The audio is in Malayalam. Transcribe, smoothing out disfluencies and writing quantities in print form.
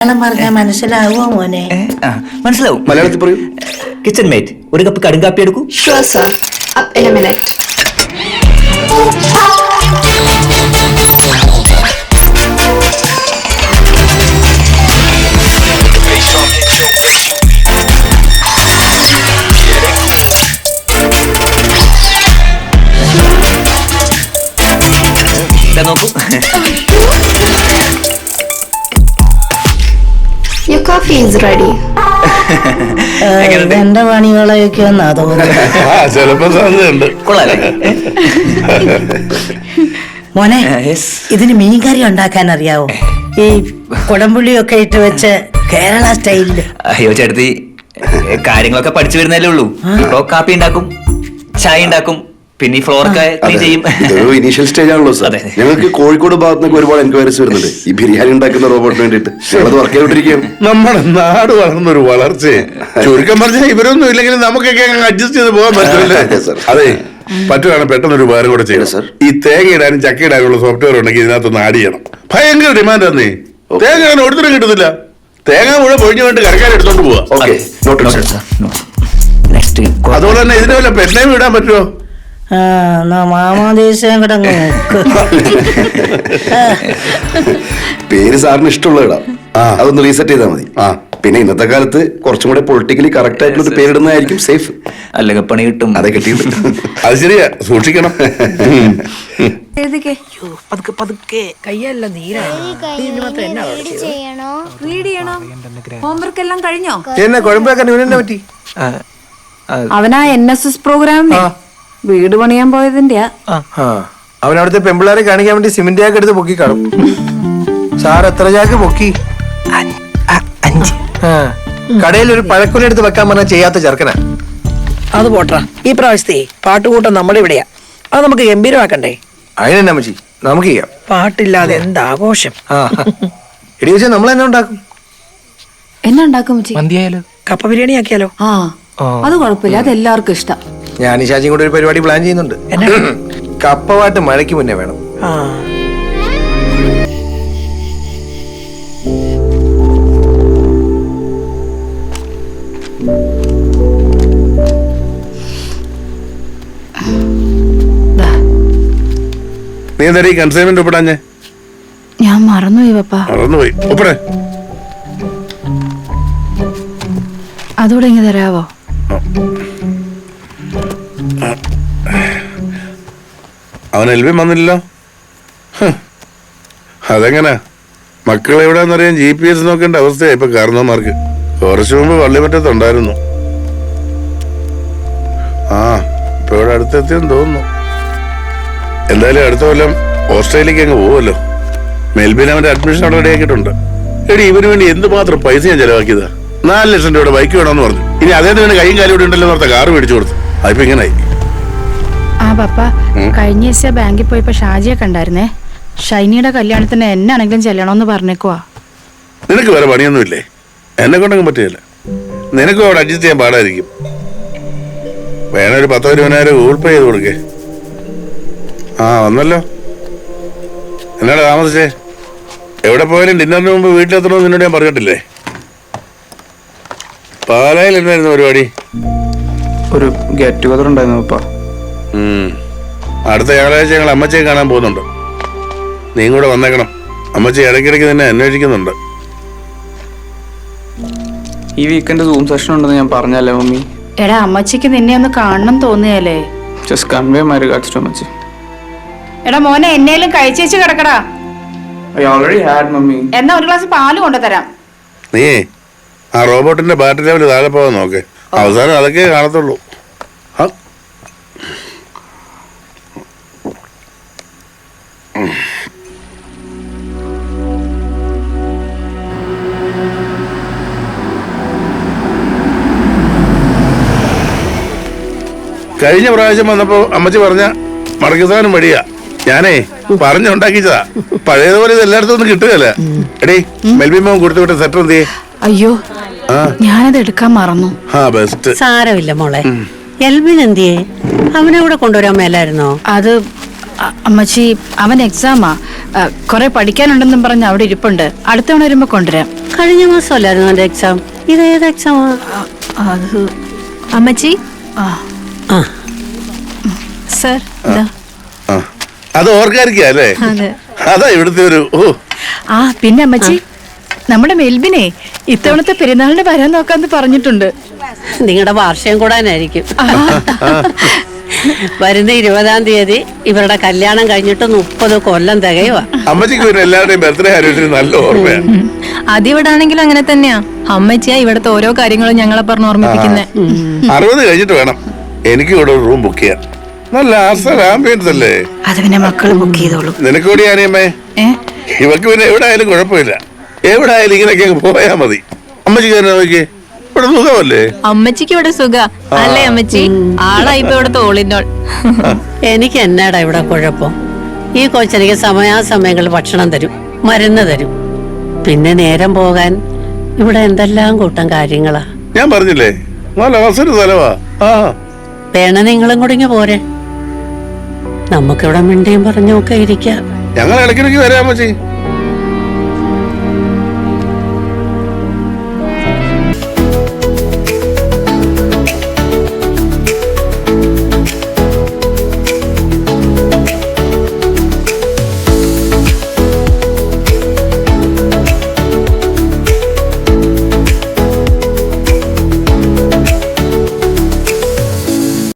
പറഞ്ഞാൽ മനസ്സിലാവുമോ മോനെ? മനസ്സിലാവും. മലയാളത്തിൽ പറയൂ. കിച്ചൺ മേറ്റ്, ഒരു കപ്പ് കടുങ്കാപ്പി എടുക്കൂ. Sure, sir. Up in a minute. നോക്കൂ. Your coffee is ready. എന്റെ പണികളൊക്കെ ഒന്നാ തോന്നുന്നു. ചിലപ്പോ സാധ്യതയുണ്ട്. കൊള്ളാല്ലേ? മോനെ, Yes. ഇതിന് മീൻകറി ഉണ്ടാക്കാൻ അറിയാവോ? ഈ കുടംപുളിയൊക്കെ ഇട്ട് വെച്ച് കേരള സ്റ്റൈലില്. അയ്യോ ചേട്ടത്തി, കാര്യങ്ങളൊക്കെ പഠിച്ചു വരുന്നല്ലേ ഉള്ളൂ. ഇപ്പൊ കാപ്പി ഉണ്ടാക്കും, ചായ ഉണ്ടാക്കും, പിന്നെ ഈ ഫ്ലോറൊക്കെ ക്ലീൻ ചെയ്യും. ഇതൊരു ഇനീഷ്യൽ സ്റ്റേജ് ആണല്ലോ സാർ. അതെ. ഞങ്ങൾക്ക് കോഴിക്കോട് ഭാഗത്തുനിന്നൊക്കെ ഒരുപാട് എൻക്വയറീസ് വരുന്നുണ്ട് ഈ ബിരിയാണി ഉണ്ടാക്കുന്ന റോബോട്ടിന് വേണ്ടിയിട്ട്. ഞങ്ങളത് വർക്ക് ചെയ്തോണ്ടിരിക്കുകയാണ്. നമ്മുടെ നാട് വളർന്നൊരു വളർച്ചയെ ചുരുക്കം പറഞ്ഞാൽ ഇവരൊന്നും ഇല്ലെങ്കിലും നമുക്കൊക്കെ അഡ്ജസ്റ്റ് ചെയ്ത് പോകാൻ പറ്റില്ലേ? അതെ, സർ. അതെ, പറ്റുവാണ് പെട്ടെന്നൊരു ഉപകാരം കൂടെ ചെയ്യണം സർ. ഈ തേങ്ങ ഇടാനും ചക്ക ഇടാനുള്ള സോഫ്റ്റ്വെയർ ഉണ്ടെങ്കിൽ ഇതിനകത്തൊന്ന് ആഡ് ചെയ്യണം. ഭയങ്കര ഡിമാൻഡ് ആന്നേ. തേങ്ങ അങ്ങനെ ഒടുത്തിനും കിട്ടുന്നില്ല. തേങ്ങ മുഴുവൻ പൊഴിഞ്ഞു വേണ്ടി കരക്കാർ എടുത്തോണ്ട് പോവാ. Okay, not sir. നെക്സ്റ്റ് അതുപോലെ തന്നെ ഇതിന് വല്ല പെണ്ണയും ഇടാൻ പറ്റുമോ? മാമാദേശം കിടങ്ങ് നോക്ക്. പേര് സാറിന് ഇഷ്ടമുള്ള ഇടാം. ആ. അതൊന്ന് റീസെറ്റ് ചെയ്താൽ മതി. ആ. പിന്നെ ഇന്നത്തെ കാലത്ത് കുറച്ചും കൂടെ പൊളിറ്റിക്കലി കറക്റ്റ് ആയിട്ടുള്ള ഒരു പേരിടുന്നതായിരിക്കും സേഫ്. അല്ലെങ്കിൽ പണി കിട്ടും. അതെ, കിട്ടിയിട്ടുണ്ട്. അത് ശരിയാ, സൂക്ഷിക്കണം. പതുക്കെ പതുക്കെ. കയ്യല്ല നീരാണ്. റീഡ് ചെയ്യണോ? ഹോംവർക്ക് എല്ലാം കഴിഞ്ഞോ? എന്നെ കുഴമ്പൊക്കെ ഇവനെന്നെ പറ്റി? അവനാ NSS പ്രോഗ്രാമിനെ വീട് പണിയാൻ പോയതിന്റെയാ. അവൻ അവിടുത്തെ പെമ്പിളാരെ കാണിക്കാൻ വേണ്ടി സിമെന്റ് ചാക്ക് എടുത്ത് പൊക്കി കാണും. സാർ എത്ര ചാക്ക് പൊക്കി? 5. കടയിൽ ഒരു പഴക്കൊല എടുത്ത് വെക്കാൻ പറഞ്ഞാൽ ചെയ്യാത്ത ചെറുക്കനാ. അത് പോട്ടാ, ഈ പ്രാവശ്യത്തെ പാട്ടുകൂട്ടം നമ്മുടെ ഇവിടെയാ. അത് നമുക്ക് ഗംഭീരമാക്കണ്ടേ? അതിനെന്നാ മച്ചി, നമുക്ക് ചെയ്യാം. പാട്ടില്ലാതെ എന്താഘോഷം. എടി വെച്ചാൽ നമ്മൾ തന്നെ ഉണ്ടാക്കും. എന്നാ ഉണ്ടാക്കും ചേച്ചി? മന്തിയായാലോ? കപ്പ ബിരിയാണി ആക്കിയാലോ? ആ, അത് കുഴപ്പമില്ല, അത് എല്ലാവർക്കും ഇഷ്ടം. ഞാൻ ഈ ശാചിയും കൂടെ ഒരു പരിപാടി പ്ലാൻ ചെയ്യുന്നുണ്ട്. കപ്പവാട്ട് മഴയ്ക്ക് മുന്നേ വേണം. ആ, നീ എന്താ ഈ കൺസൈൻമെന്റ് ഒപ്പിടാഞ്ഞേ? ഞാൻ മറന്നുപോയി പപ്പ. മറന്നുപോയി. ഒപ്പിടേ. അതോടെ ഇങ്ങ് തരാവോ? അവൻ എൽബി വന്നില്ലല്ലോ. അതെങ്ങനെ മക്കൾ എവിടെയാണെന്നറിയാൻ GPS നോക്കേണ്ട അവസ്ഥയായി ഇപ്പൊ കാരണവന്മാർക്ക്. കുറച്ചു മുമ്പ് വള്ളിമറ്റത്തുണ്ടായിരുന്നു. ആ, ഇപ്പൊ ഇവിടെ അടുത്തെത്തിയെന്ന് തോന്നുന്നു. എന്തായാലും അടുത്ത കൊല്ലം ഓസ്ട്രേലിയക്ക് അങ്ങ് പോവുമല്ലോ. മെൽബിൻ അവന്റെ അഡ്മിഷൻ അവിടെ റെഡിയാക്കിയിട്ടുണ്ട്. എടി, ഇവന് വേണ്ടി എന്തുമാത്രം പൈസ ഞാൻ ചെലവാക്കിയതാ. 4 ലക്ഷം രൂപയുടെ ബൈക്ക് വേണമെന്ന് പറഞ്ഞു. ഇനി അദ്ദേഹത്തിന് കൈയും കാലും ഇവിടെ ഉണ്ടല്ലോ ഓർത്ത കാറ് മേടിച്ചു കൊടുത്തു. അതിപ്പോ ഇങ്ങനായി. ആ പപ്പ, കഴിഞ്ഞ ദിവസം ബാങ്കിൽ പോയപ്പോ ഷാജിയെ കണ്ടായിരുന്നേ. ഷൈനിയുടെ കല്യാണത്തിന് എന്നാണെങ്കിലും ചെല്ലണമെന്ന് പറഞ്ഞേക്കുവാ. നിനക്ക് വേറെ പണിയൊന്നുമില്ലേ? എന്നെ കൊണ്ടങ്ങ് പറ്റില്ല. നിനക്കും അവിടെ അഡ്ജസ്റ്റ് ചെയ്യാൻ പാടായിരിക്കും. വേണ ഒരു 10,000-20,000 ഗൂഗിൾ പേ ചെയ്ത് കൊടുക്കേ. ആ, വന്നല്ലോ. എന്നാടാ താമസിച്ചേ? എവിടെ പോയാലും ഡിന്നറിന് മുമ്പ് വീട്ടിലെത്തണമെന്ന് നിന്നോട് ഞാൻ പറഞ്ഞിട്ടില്ലേ? പാലായിൽ എന്നായിരുന്നു പരിപാടി? ഒരു ഗെറ്റ് ടുഗദർ ഉണ്ടായിരുന്നു പപ്പ. അടുത്ത ഞായറാഴ്ച ഞങ്ങൾ അമ്മച്ചിയെ കാണാൻ പോകുന്നുണ്ട്. നീ കൂടെ വന്നേക്കണം. അമ്മച്ചി ഇടയ്ക്കിടയ്ക്ക് നിന്നെ അന്വേഷിക്കുന്നുണ്ട്. ഈ വീക്കെൻഡ് സൂം സെഷൻ ഉണ്ടെന്ന് ഞാൻ പറഞ്ഞല്ലേ മമ്മി? എടാ, അമ്മച്ചിക്ക് നിന്നെ ഒന്ന് കാണണം തോന്നിയല്ലേ? Just convey my regards to ammachi. എടാ മോനെ, എന്നേലും കഴിച്ചേച്ച് കിടക്കടാ. I already had mummy. എന്നാ ഒരു ഗ്ലാസ് പാല് കൊണ്ടുതരാം. നീ ആ റോബോട്ടിന്റെ ബാറ്ററി ലെവൽ താഴെ പോകാൻ നോക്കേ. അവസാനം അതൊക്കെ കാണത്തുള്ളൂ. കഴിഞ്ഞ പ്രാവശ്യം വന്നപ്പോ അമ്മച്ചി പറഞ്ഞ മടക്കിസാനും വഴിയാ. ഞാനേ പറഞ്ഞുണ്ടാക്കിച്ചതാ. പഴയതുപോലെ ഇത് എല്ലായിടത്തും ഒന്നും കിട്ടുകയല്ല. എടീ, മെൽബി മോൻ കൊടുത്തു വിട്ട സെറ്റർ എന്ത്? അയ്യോ, ഞാനത് എടുക്കാൻ മറന്നു. ആ, ബെസ്റ്റ്. സാരമില്ല മോളെ. എൽബിൻ എന്തിയേ? അവനെ കൂടെ കൊണ്ടുവരാൻ മേലായിരുന്നോ? അത് അമ്മച്ചി അവൻ എക്സാമാ കുറെ പഠിക്കാനുണ്ടെന്നും പറഞ്ഞ് അവിടെ ഇരിപ്പുണ്ട്. അടുത്ത തവണ വരുമ്പോ കൊണ്ടുവരാം. കഴിഞ്ഞ മാസമല്ലായിരുന്നു അവന്റെ എക്സാം? ഇത് ഏത് എക്സാമാ? അത് അമ്മച്ചി ആ സർ ആ, അത് ഓർക്കാരിക്കാ അല്ലേ? അതാ ഇവിടുത്തെ ഒരു പിന്നെ അമ്മച്ചി നമ്മുടെ മെൽബിനെ ഇത്തവണത്തെ പെരുന്നാളിന് വരാൻ നോക്കാന്ന് പറഞ്ഞിട്ടുണ്ട്. നിങ്ങളുടെ വാർഷികം കൂടാനായിരിക്കും. വരുന്ന 20-ാം തീയതി ഇവരുടെ കല്യാണം കഴിഞ്ഞിട്ട് 30 കൊല്ലം തികയുവാ. അമ്മച്ചിക്ക് പിന്നെ എല്ലാവരുടെയും ബർത്ത്ഡേ ആരോഗ്യം നല്ല ഓർമ്മയാണ്. അതിവിടാണെങ്കിലും അങ്ങനെ തന്നെയാ. അമ്മച്ചിയാ ഇവിടുത്തെ ഓരോ കാര്യങ്ങളും ഞങ്ങളെ പറഞ്ഞ് ഓർമ്മിപ്പിക്കുന്നേ. 60 കഴിഞ്ഞിട്ട് വേണം എനിക്ക് ഇവിടെ ഒരു റൂം ബുക്ക് ചെയ്യാൻ. നല്ല അസൽ ആംബിയൻസ് അല്ലേ? അത് പിന്നെ മക്കള് ബുക്ക് ചെയ്തോളൂ. നിനക്ക് കൂടി ആനയമ്മേ. ഇവക്ക് പിന്നെ എവിടെ ആയാലും കുഴപ്പമില്ല. എവിടെ ആയാലും ഇങ്ങനെയൊക്കെ അങ്ങ് പോയാ മതി. അമ്മച്ചിക്ക് തന്നെ നോക്കിയേ, ഇവിടെ സുഖമല്ലേ? അമ്മച്ചിക്ക് ഇവിടെ സുഖ അല്ലേ അമ്മച്ചി? ആളാ ഇപ്പൊ ഇവിടെ തോളിനോൾ. എനിക്ക് എന്നാടാ ഇവിടെ കുഴപ്പം? ഈ കൊച്ചെനിക്ക് സമയാസമയങ്ങളിൽ ഭക്ഷണം തരും, മരുന്ന് തരും. പിന്നെ നേരം പോകാൻ ഇവിടെ എന്തെല്ലാം കൂട്ടം കാര്യങ്ങളാ. ഞാൻ പറഞ്ഞില്ലേ നല്ല അവസരം സ്ഥലവാ. വേണ നിങ്ങളും കൂടി ഇങ്ങ് പോരെ, നമുക്കിവിടെ മിണ്ടിയും പറഞ്ഞൊക്കെ ഇരിക്കാം. ഞങ്ങൾ ഇടയ്ക്കിടയ്ക്ക് വരാം അമ്മച്ചി.